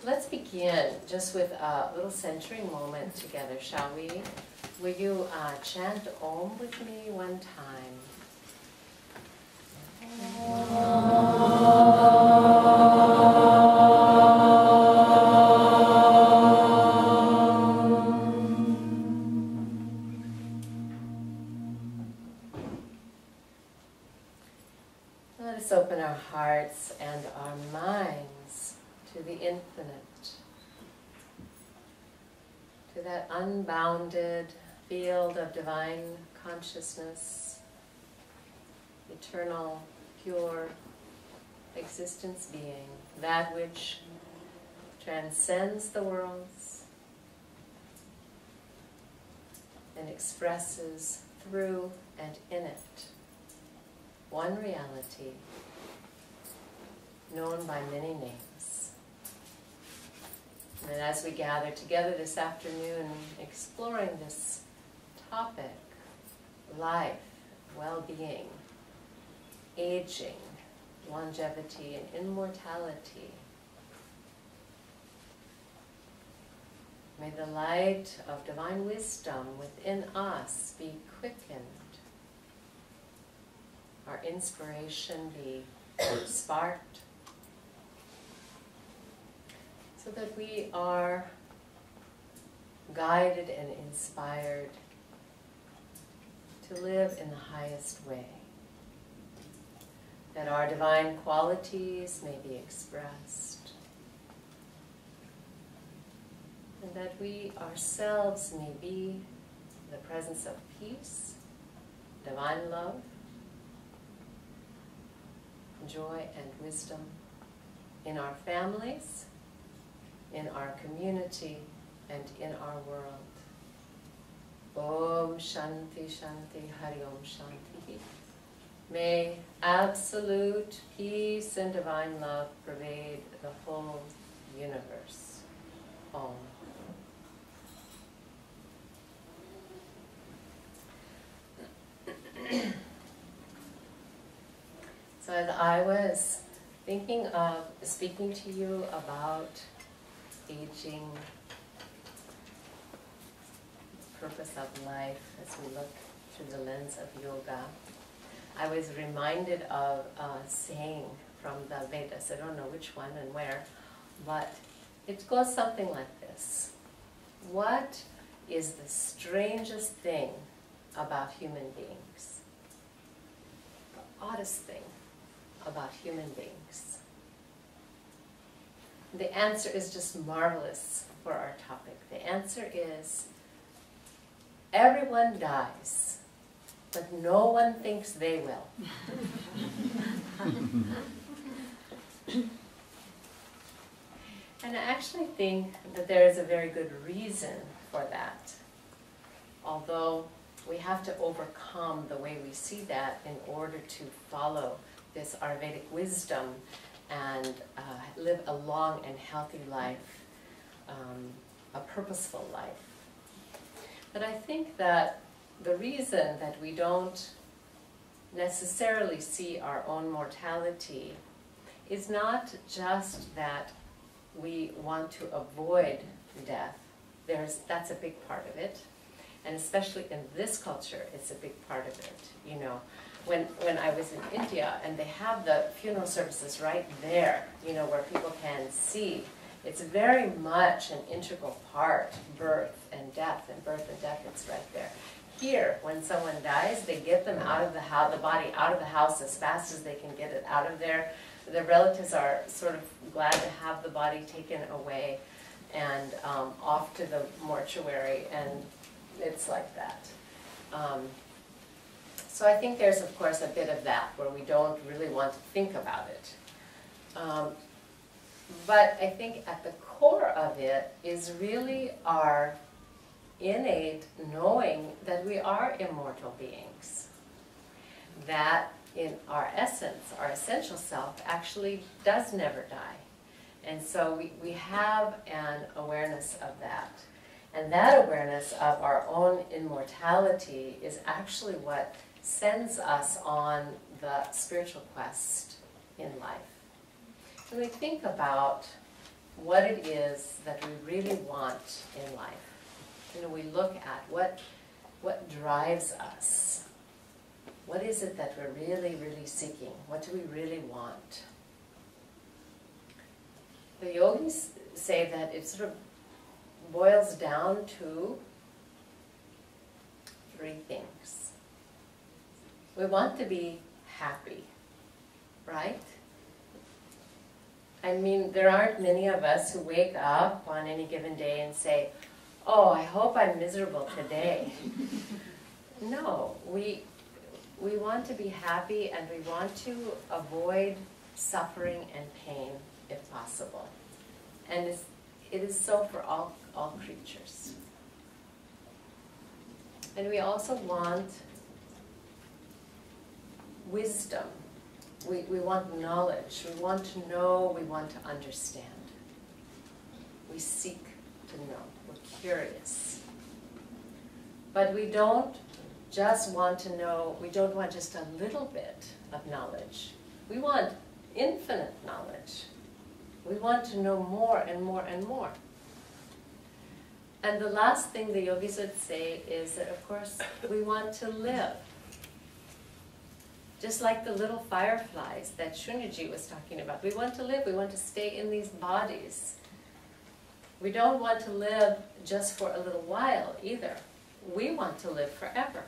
Let's begin just with a little centering moment together, shall we? Will you chant Om with me one time? Let us open our hearts and our minds to the infinite, to that unbounded field of divine consciousness, eternal, pure existence being, that which transcends the worlds and expresses through and in it one reality known by many names. And as we gather together this afternoon exploring this topic, life, well-being, aging, longevity, and immortality, may the light of divine wisdom within us be quickened, our inspiration be sparked, so that we are guided and inspired to live in the highest way, that our divine qualities may be expressed, and that we ourselves may be the presence of peace, divine love, joy and wisdom in our families, in our community, and in our world. Om Shanti Shanti Hari Om Shanti. May absolute peace and divine love pervade the whole universe. Om. So as I was thinking of speaking to you about aging, purpose of life as we look through the lens of yoga, I was reminded of a saying from the Vedas. I don't know which one and where, but it goes something like this. What is the strangest thing about human beings? The oddest thing about human beings? The answer is just marvelous for our topic. The answer is, everyone dies, but no one thinks they will. And I actually think that there is a very good reason for that. Although we have to overcome the way we see that in order to follow this Ayurvedic wisdom and live a long and healthy life, a purposeful life. But I think that the reason that we don't necessarily see our own mortality is not just that we want to avoid death. That's a big part of it. And especially in this culture, it's a big part of it. You know, when I was in India and they have the funeral services right there, you know, where people can see, it's very much an integral part, birth and death, it's right there. Here, when someone dies, they get them out of the house, the body out of the house as fast as they can get it out of there. The relatives are sort of glad to have the body taken away and off to the mortuary, and it's like that. So I think there's, of course, a bit of that where we don't really want to think about it. But I think at the core of it is really our innate knowing that we are immortal beings. That in our essence, our essential self, actually does never die. And so we have an awareness of that. And that awareness of our own immortality is actually what sends us on the spiritual quest in life. So we think about what it is that we really want in life. You know, we look at what drives us. What is it that we're really, really seeking? What do we really want? The yogis say that it sort of boils down to 3 things. We want to be happy, right? I mean, there aren't many of us who wake up on any given day and say, oh, I hope I'm miserable today. No, we want to be happy, and we want to avoid suffering and pain if possible. And it is so for all creatures. And we also want wisdom. We want knowledge. We want to know. We want to understand. We seek to know. We're curious. But we don't just want to know. We don't want just a little bit of knowledge. We want infinite knowledge. We want to know more and more and more. And the last thing the yogis would say is that, of course, we want to live. Just like the little fireflies that Shunyaji was talking about. We want to live. We want to stay in these bodies. We don't want to live just for a little while either. We want to live forever.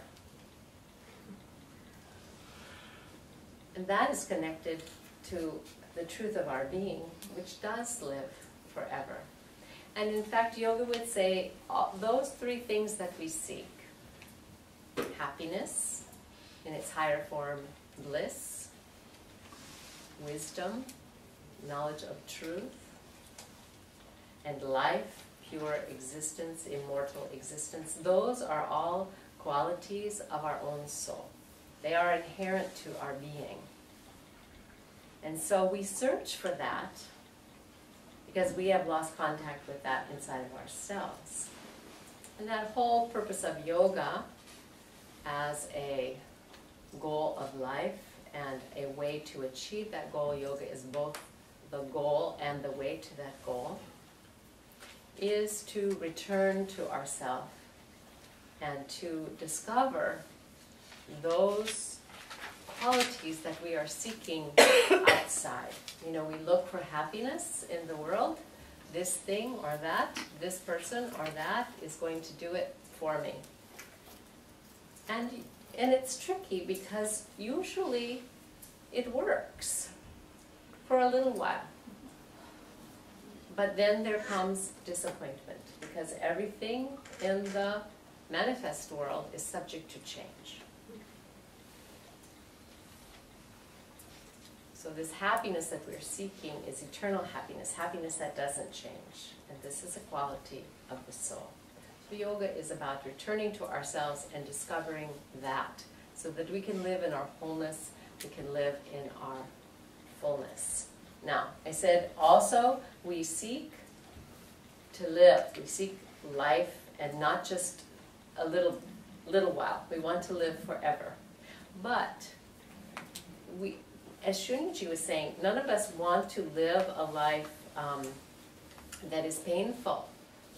And that is connected to the truth of our being, which does live forever. And in fact, yoga would say those 3 things that we seek: happiness in its higher form, bliss, wisdom, knowledge of truth, and life, pure existence, immortal existence. Those are all qualities of our own soul. They are inherent to our being. And so we search for that because we have lost contact with that inside of ourselves. And that whole purpose of yoga as a goal of life and a way to achieve that goal, yoga is both the goal and the way to that goal, is to return to ourself and to discover those qualities that we are seeking outside. You know, we look for happiness in the world. This thing or that, this person or that is going to do it for me. And it's tricky because usually it works for a little while. But then there comes disappointment because everything in the manifest world is subject to change. So this happiness that we're seeking is eternal happiness, happiness that doesn't change. And this is a quality of the soul. So yoga is about returning to ourselves and discovering that so that we can live in our wholeness, we can live in our fullness. Now, I said also we seek to live. We seek life and not just a little while. We want to live forever. But we, as Shunyaji was saying, none of us want to live a life that is painful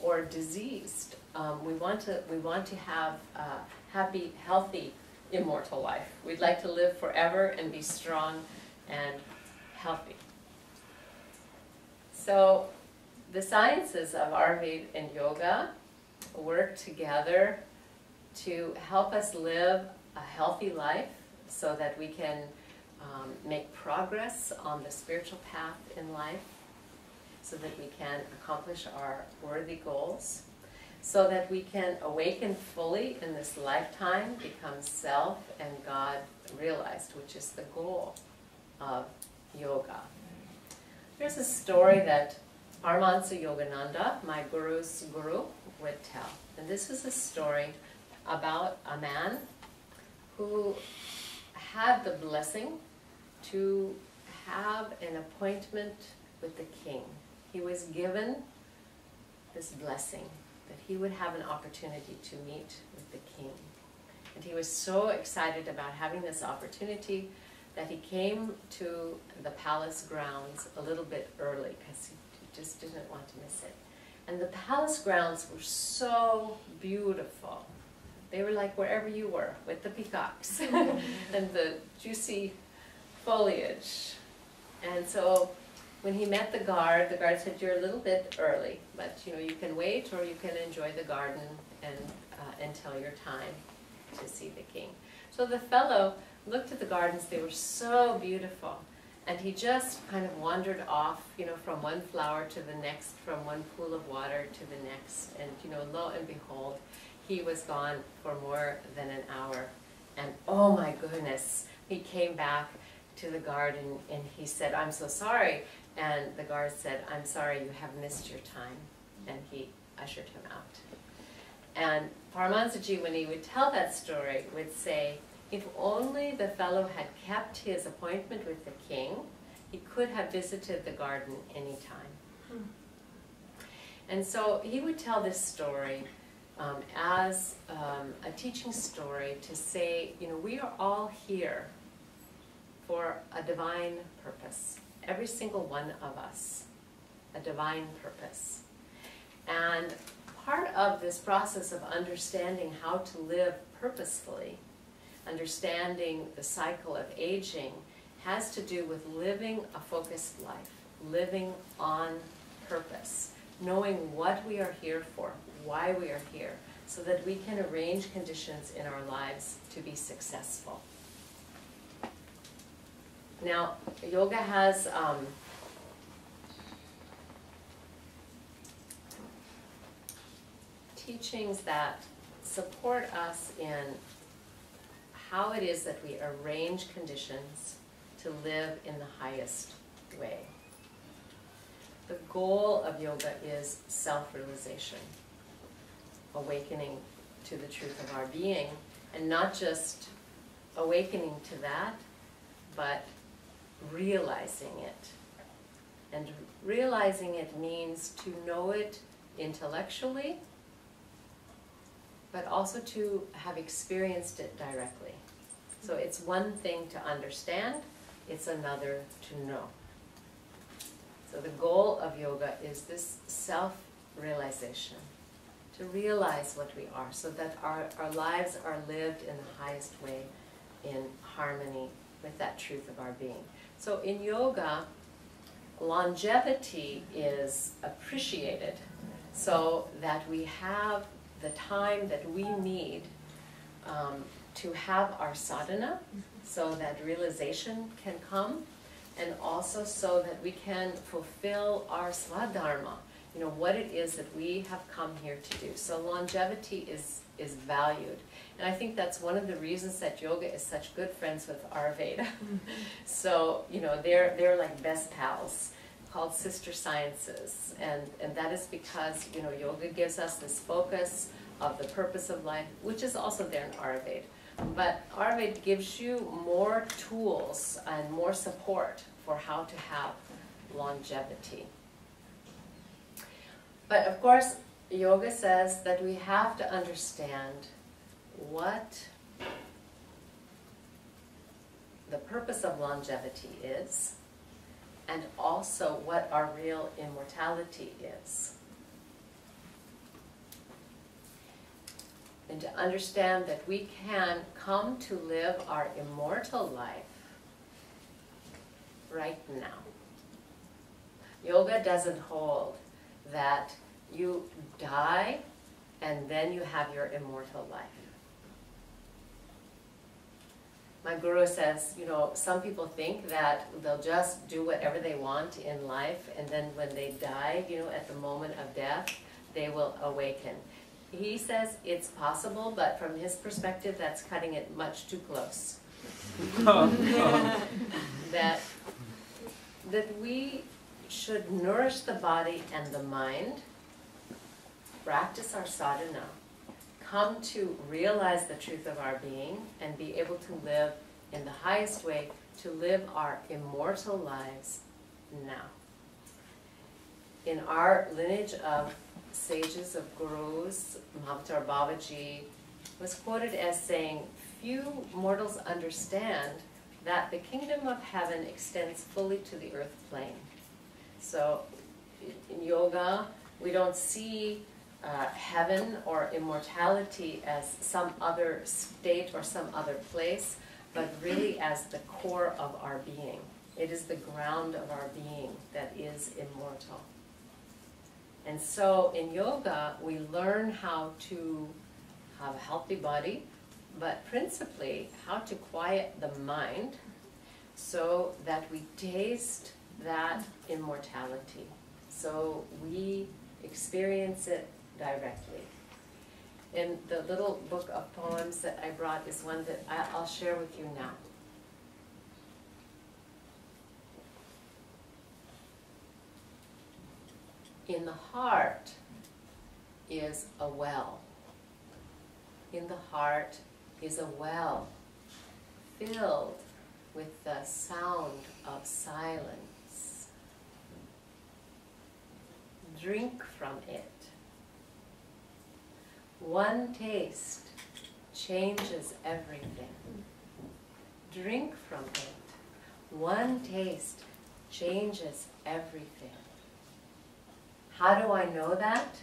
or diseased. We want to have a happy, healthy, immortal life. We'd like to live forever and be strong and healthy. So the sciences of Ayurveda and yoga work together to help us live a healthy life so that we can make progress on the spiritual path in life, so that we can accomplish our worthy goals, so that we can awaken fully in this lifetime, become self and God realized, which is the goal of yoga. There's a story that Paramahansa Yogananda, my guru's guru, would tell. And this is a story about a man who had the blessing to have an appointment with the king. He was given this blessing that he would have an opportunity to meet with the king. And he was so excited about having this opportunity that he came to the palace grounds a little bit early because he just didn't want to miss it. And the palace grounds were so beautiful. They were like wherever you were, with the peacocks and the juicy foliage. And so when he met the guard said, "You're a little bit early, but you can wait or you can enjoy the garden and until your time to see the king." So the fellow looked at the gardens. They were so beautiful. And he just kind of wandered off, from one flower to the next, from one pool of water to the next. And, lo and behold, he was gone for more than an hour. And oh my goodness, he came back to the guard and he said, "I'm so sorry." And the guard said, "I'm sorry, you have missed your time." And he ushered him out. And Paramahansaji, when he would tell that story, would say, if only the fellow had kept his appointment with the king, he could have visited the garden any time. And so he would tell this story as a teaching story to say, we are all here for a divine purpose. Every single one of us, a divine purpose. And part of this process of understanding how to live purposefully, understanding the cycle of aging, has to do with living a focused life, living on purpose, knowing what we are here for, why we are here, so that we can arrange conditions in our lives to be successful. Now, yoga has teachings that support us in how it is that we arrange conditions to live in the highest way. The goal of yoga is self-realization, awakening to the truth of our being, and not just awakening to that, but realizing it. And realizing it means to know it intellectually, but also to have experienced it directly. So it's one thing to understand, it's another to know. So the goal of yoga is this self-realization, to realize what we are, so that our lives are lived in the highest way, in harmony with that truth of our being. So in yoga, longevity is appreciated so that we have the time that we need to have our sadhana, so that realization can come, and also so that we can fulfill our swadharma, what it is that we have come here to do. So longevity is valued. And I think that's one of the reasons that yoga is such good friends with Ayurveda. So, they're like best pals, called sister sciences. And that is because, yoga gives us this focus of the purpose of life, which is also there in Ayurveda. But Ayurveda gives you more tools and more support for how to have longevity. But of course, yoga says that we have to understand what the purpose of longevity is, and also what our real immortality is. And to understand that we can come to live our immortal life right now. Yoga doesn't hold that you die and then you have your immortal life. My guru says, some people think that they'll just do whatever they want in life, and then when they die, at the moment of death, they will awaken. He says it's possible, but from his perspective, that's cutting it much too close. That we should nourish the body and the mind, practice our sadhana, come to realize the truth of our being, and be able to live in the highest way to live our immortal lives now. In our lineage of sages, of gurus, Mahavtar Babaji was quoted as saying, "Few mortals understand that the kingdom of heaven extends fully to the earth plane." So in yoga, we don't see heaven or immortality as some other state or some other place, but really as the core of our being. It is the ground of our being that is immortal. And so in yoga, we learn how to have a healthy body, but principally how to quiet the mind so that we taste that immortality. So we experience it directly. And the little book of poems that I brought is one that I'll share with you now. In the heart is a well. In the heart is a well filled with the sound of silence. Drink from it. One taste changes everything. Drink from it. One taste changes everything. How do I know that?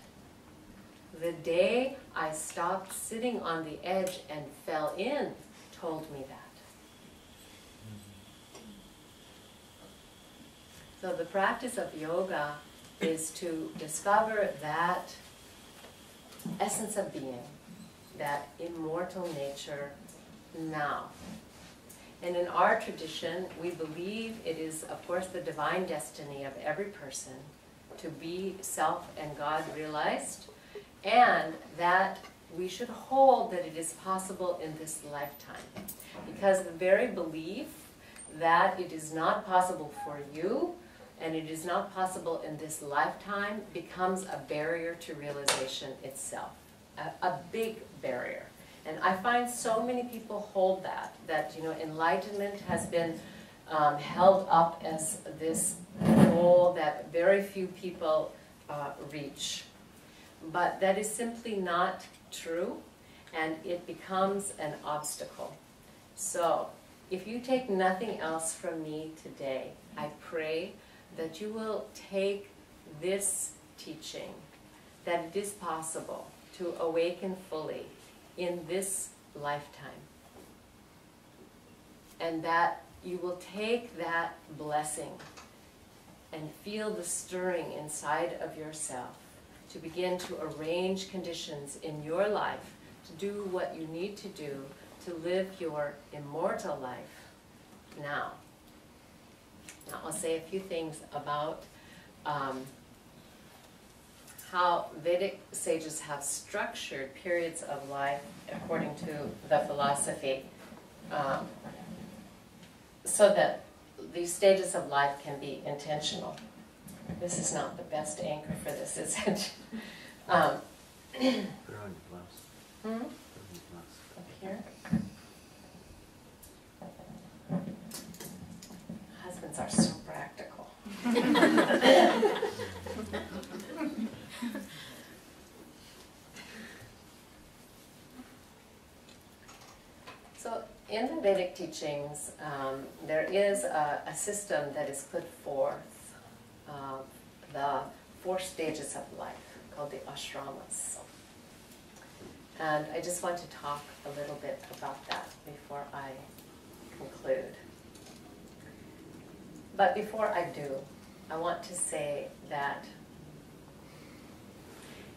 The day I stopped sitting on the edge and fell in told me that. So the practice of yoga is to discover that essence of being, that immortal nature now. And in our tradition, we believe it is, of course, the divine destiny of every person to be self and God realized, and that we should hold that it is possible in this lifetime. Because the very belief that it is not possible for you and it is not possible in this lifetime becomes a barrier to realization itself, a big barrier. And I find so many people hold that you know, enlightenment has been held up as this goal that very few people reach. But that is simply not true, and it becomes an obstacle. So, if you take nothing else from me today, I pray that you will take this teaching, that it is possible to awaken fully in this lifetime, and that you will take that blessing and feel the stirring inside of yourself to begin to arrange conditions in your life to do what you need to do to live your immortal life now. Now I'll say a few things about how Vedic sages have structured periods of life according to the philosophy, so that these stages of life can be intentional. This is not the best anchor for this, is it? Put on your blouse. Hmm? Put on your blouse. Up here? Husbands are so practical. So in the Vedic teachings, there is a system that is put forth, the 4 stages of life, called the ashramas. And I just want to talk a little bit about that before I conclude. But before I do, I want to say that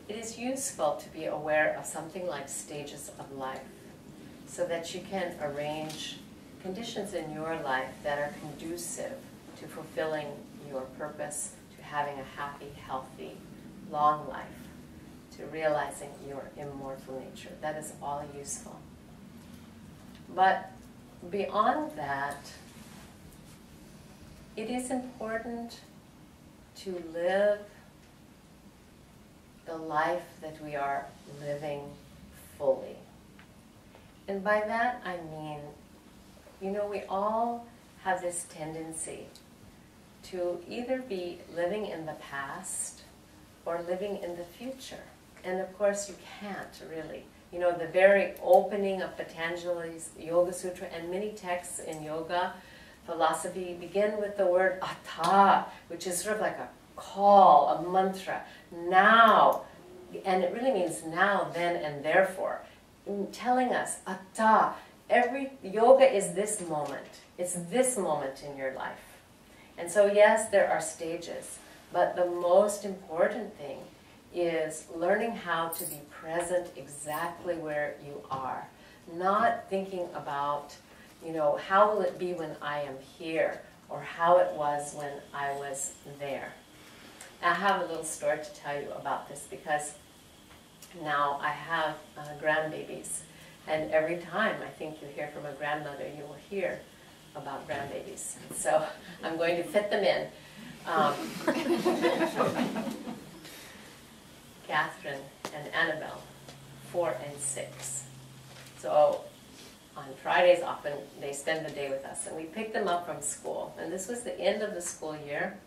it is useful to be aware of something like stages of life, so that you can arrange conditions in your life that are conducive to fulfilling your purpose, to having a happy, healthy, long life, to realizing your immortal nature. That is all useful. But beyond that, it is important to live the life that we are living fully. And by that I mean, you know, we all have this tendency to either be living in the past or living in the future. And of course you can't really. You know, the very opening of Patanjali's Yoga Sutra and many texts in yoga philosophy begin with the word atha, which is sort of like a call, a mantra. Now, and it really means now, then, and therefore. Telling us, atha, every yoga is this moment. It's this moment in your life. And so yes, there are stages, but the most important thing is learning how to be present exactly where you are. Not thinking about, you know, how will it be when I am here, or how it was when I was there. I have a little story to tell you about this, because now I have grandbabies, and every time I think you hear from a grandmother, you will hear about grandbabies. So I'm going to fit them in. Catherine and Annabelle, 4 and 6. So on Fridays often they spend the day with us, and we pick them up from school. And this was the end of the school year,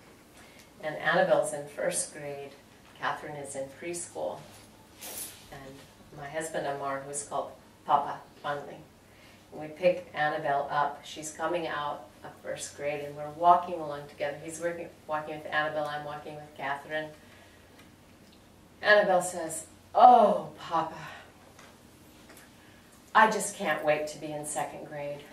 and Annabelle's in 1st grade, Catherine is in preschool, and my husband Amar, who's called Papa fondly. And we pick Annabelle up. She's coming out of 1st grade, and we're walking along together. He's walking with Annabelle, I'm walking with Catherine. Annabelle says, "Oh, Papa, I just can't wait to be in 2nd grade."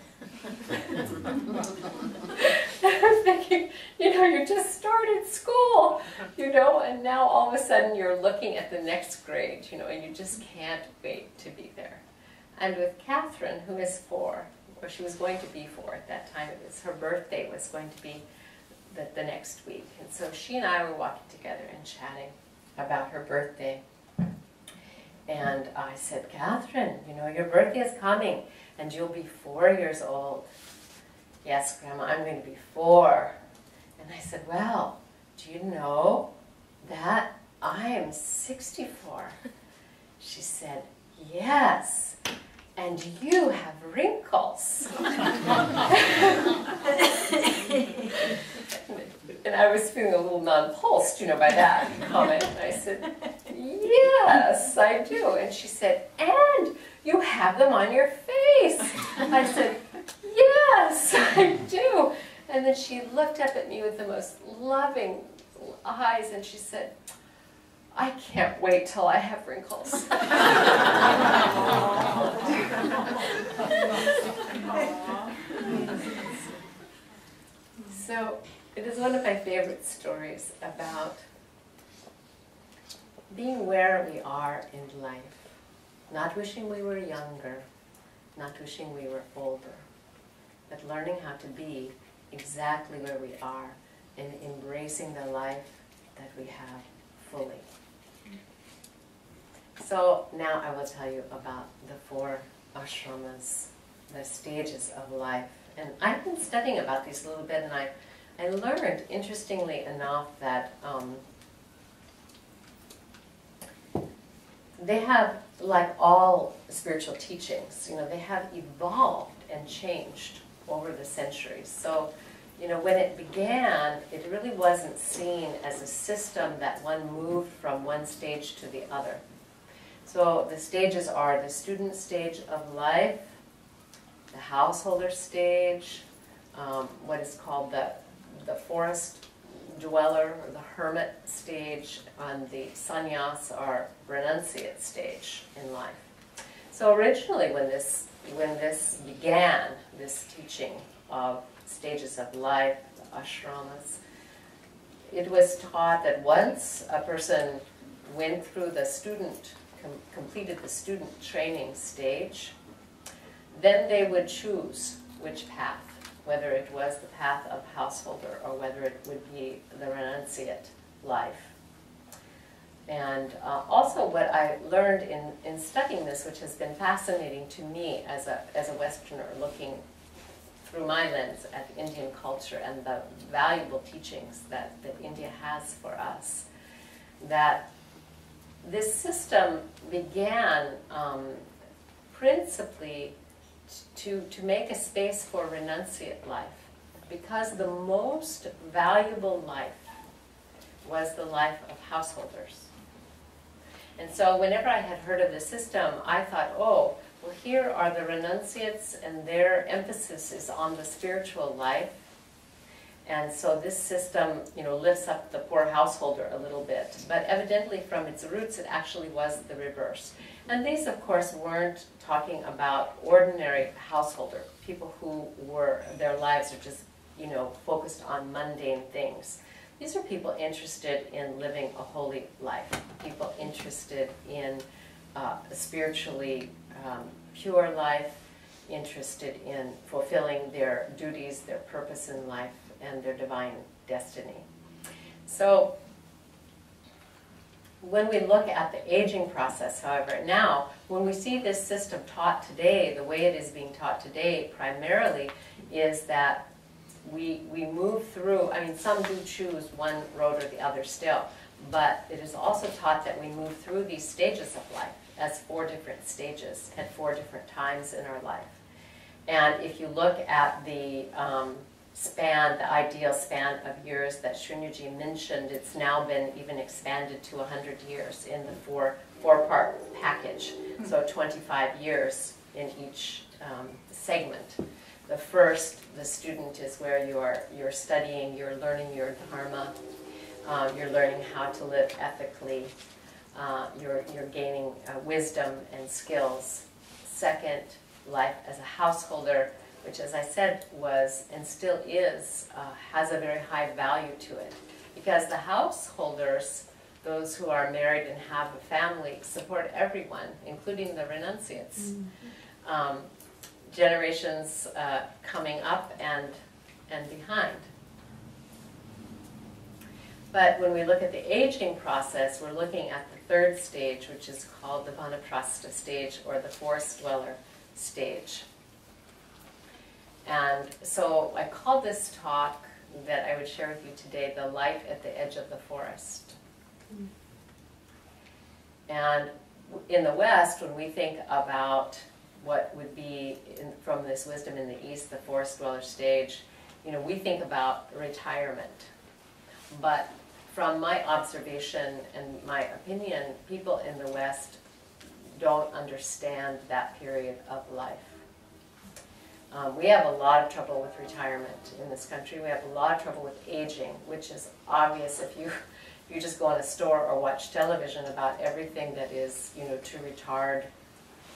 I'm thinking, you know, you just started school, you know, and now all of a sudden you're looking at the next grade, you know, and you just can't wait to be there. And with Catherine, who is 4, or she was going to be 4 at that time, it was her birthday was going to be the next week. And so she and I were walking together and chatting about her birthday. And I said, "Catherine, you know, your birthday is coming, and you'll be 4 years old." "Yes, Grandma, I'm going to be 4. And I said, "Well, do you know that I am 64? She said, "Yes, and you have wrinkles." And I was feeling a little nonplussed, you know, by that comment. And I said, "Yes, I do." And she said, "And you have them on your face." I said, "Yes, I do." And then she looked up at me with the most loving eyes, and she said, "I can't wait till I have wrinkles." So it is one of my favorite stories about being where we are in life, not wishing we were younger, not wishing we were older, but learning how to be exactly where we are and embracing the life that we have fully. So now I will tell you about the 4 ashramas, the stages of life. And I've been studying about these a little bit, and I learned, interestingly enough, that they have, like all spiritual teachings, you know, they have evolved and changed over the centuries. So, you know, when it began, it really wasn't seen as a system that one moved from one stage to the other. So the stages are the student stage of life, the householder stage, what is called the forest dweller or the hermit stage, and the sannyas or renunciate stage in life. So originally when this began, this teaching of stages of life, the ashramas, it was taught that once a person went through the completed the student training stage, then they would choose which path, whether it was the path of householder or whether it would be the renunciate life. And also what I learned in studying this, which has been fascinating to me as a Westerner looking through my lens at Indian culture and the valuable teachings that India has for us, that this system began principally to make a space for renunciate life, because the most valuable life was the life of householders. And so whenever I had heard of the system, I thought, oh, well, here are the renunciates, and their emphasis is on the spiritual life. And so this system, lifts up the poor householder a little bit. But evidently from its roots, it actually was the reverse. And these, of course, weren't talking about ordinary householder, people who their lives are just, focused on mundane things. These are people interested in living a holy life, people interested in a spiritually pure life, interested in fulfilling their duties, their purpose in life, and their divine destiny. So when we look at the aging process, however, now, when we see this system taught today, the way it is being taught today primarily is that we move through, some do choose one road or the other still, but it is also taught that we move through these stages of life as 4 different stages at 4 different times in our life. And if you look at the the ideal span of years that Shunyuji mentioned, it's now been even expanded to 100 years in the four-part package. So 25 years in each segment. The first, the student, is where you're studying, you're learning your dharma, you're learning how to live ethically, you're gaining wisdom and skills. Second, life as a householder, which, as I said, was and still is, has a very high value to it. Because the householders, those who are married and have a family, support everyone, including the renunciates. Generations coming up and behind. But when we look at the aging process, we're looking at the 3rd stage, which is called the Vanaprastha stage, or the forest dweller stage. And so I called this talk that I would share with you today, The Light at the Edge of the Forest. And in the West, when we think about what would be, from this wisdom in the East, the forest dweller stage, we think about retirement. But from my observation and my opinion, people in the West don't understand that period of life. We have a lot of trouble with retirement in this country. We have a lot of trouble with aging, which is obvious if you just go in a store or watch television about everything that is, to retard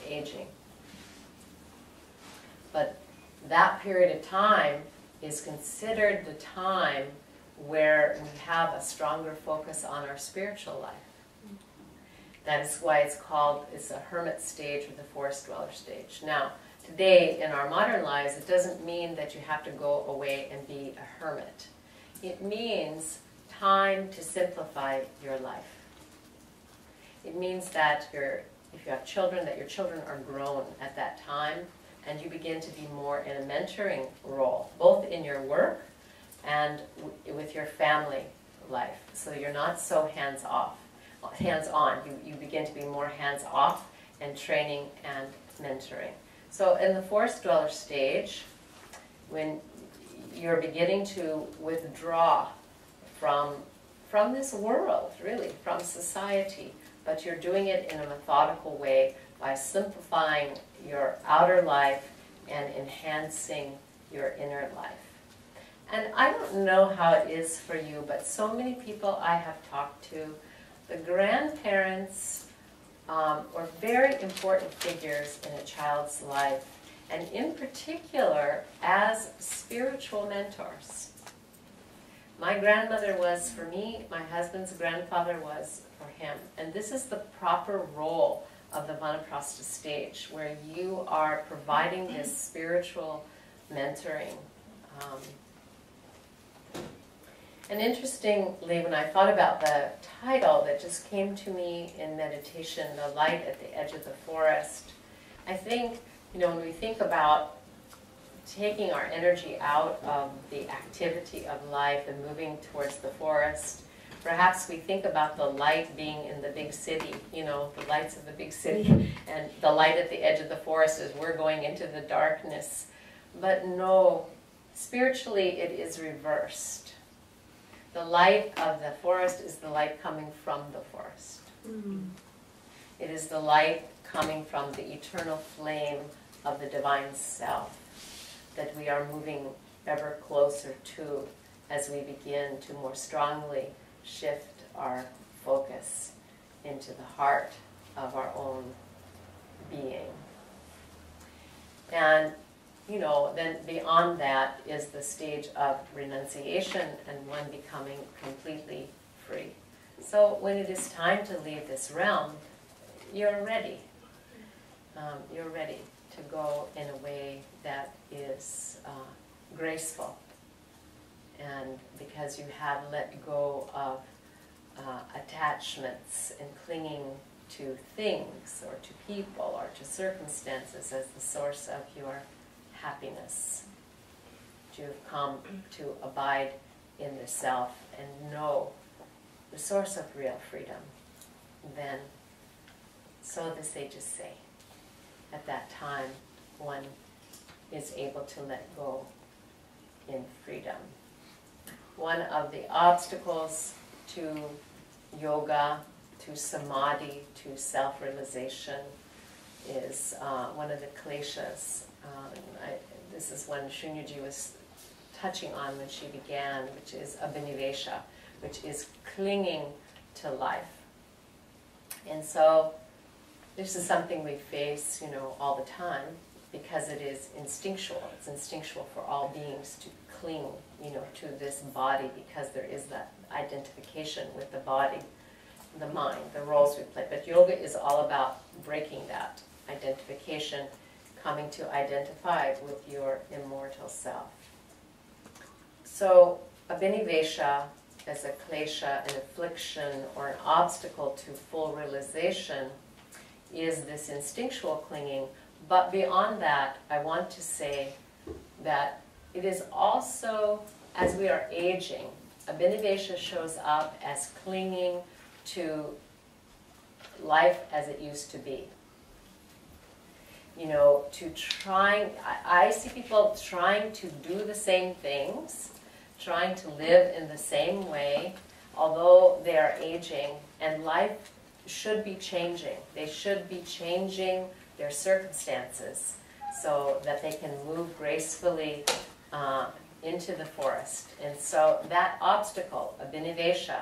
aging. But that period of time is considered the time where we have a stronger focus on our spiritual life. That is why it's a hermit stage or the forest dweller stage. Now, today in our modern lives, it doesn't mean that you have to go away and be a hermit. It means time to simplify your life. It means that if you have children, that your children are grown at that time, and you begin to be more in a mentoring role, both in your work and with your family life. So you're not so hands-on. You begin to be more hands-off and training and mentoring. So in the forest dweller stage, when you're beginning to withdraw from this world, really, from society, but you're doing it in a methodical way by simplifying your outer life and enhancing your inner life. And I don't know how it is for you, but so many people I have talked to, the grandparents are very important figures in a child's life, and in particular as spiritual mentors. My grandmother was for me, my husband's grandfather was for him. And this is the proper role of the Vanaprastha stage, where you are providing this spiritual mentoring. And interestingly, when I thought about the title that just came to me in meditation, The Light at the Edge of the Forest, I think, when we think about taking our energy out of the activity of life and moving towards the forest, Perhaps we think about the light being in the big city, you know, the lights of the big city, and the light at the edge of the forest is we're going into the darkness. But no, spiritually it is reversed. The light of the forest is the light coming from the forest. It is the light coming from the eternal flame of the divine self that we are moving ever closer to as we begin to more strongly shift our focus into the heart of our own being. And, you know, then beyond that is the stage of renunciation and one becoming completely free. So when it is time to leave this realm, you're ready. You're ready to go in a way that is graceful. And because you have let go of attachments and clinging to things or to people or to circumstances as the source of your happiness. You've come to abide in the self and know the source of real freedom. Then, so the sages say, at that time one is able to let go in freedom. One of the obstacles to yoga, to samadhi, to self-realization is one of the kleshas. This is one Shunyuji was touching on when she began, which is abhinivesha, which is clinging to life. And so this is something we face, you know, all the time because it is instinctual. It's instinctual for all beings to cling, you know, to this body because there is that identification with the body, the mind, the roles we play. But yoga is all about breaking that identification, coming to identify with your immortal self. So abhinivesha as a klesha, an affliction or an obstacle to full realization is this instinctual clinging. But beyond that, I want to say that it is also, as we are aging, abhinivesha shows up as clinging to life as it used to be. You know, to trying, I see people trying to do the same things, trying to live in the same way, although they are aging, and life should be changing. They should be changing their circumstances so that they can move gracefully into the forest. And so that obstacle, abhinivesha,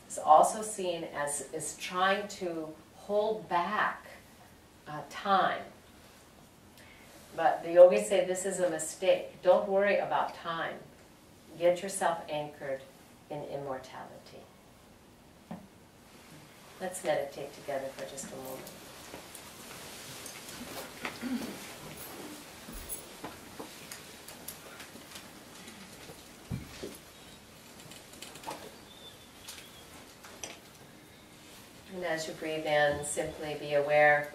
is also seen as is trying to hold back time. But the yogis say this is a mistake. Don't worry about time. Get yourself anchored in immortality. Let's meditate together for just a moment. And as you breathe in, simply be aware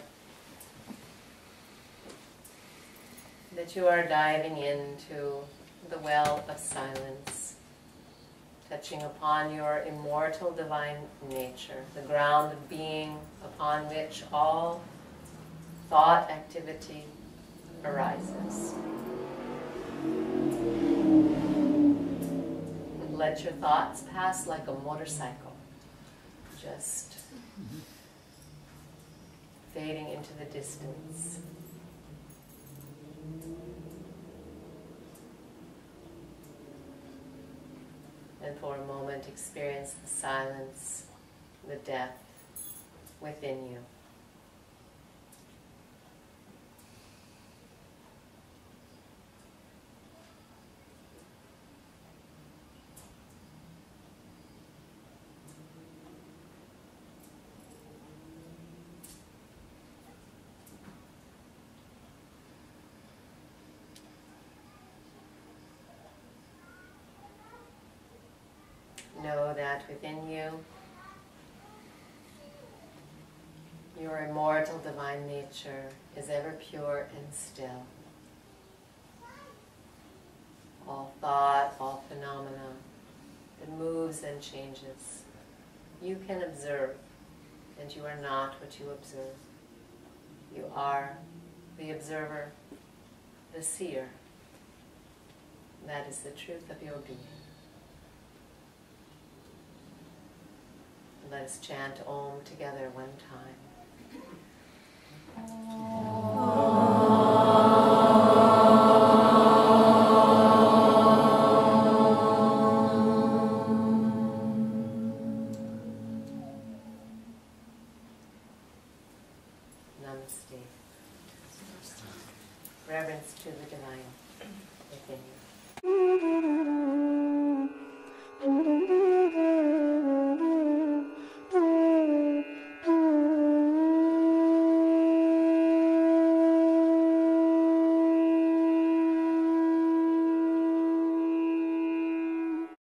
that you are diving into the well of silence, touching upon your immortal divine nature, the ground of being upon which all thought activity arises. And let your thoughts pass like a motorcycle, just fading into the distance. And for a moment experience the silence, the depth within you. Know that within you, your immortal divine nature is ever pure and still. All thought, all phenomena, it moves and changes, You can observe, and you are not what you observe. You are the observer, the seer. That is the truth of your being. Let us chant Om together one time. Namaste. Reverence to the divine within you.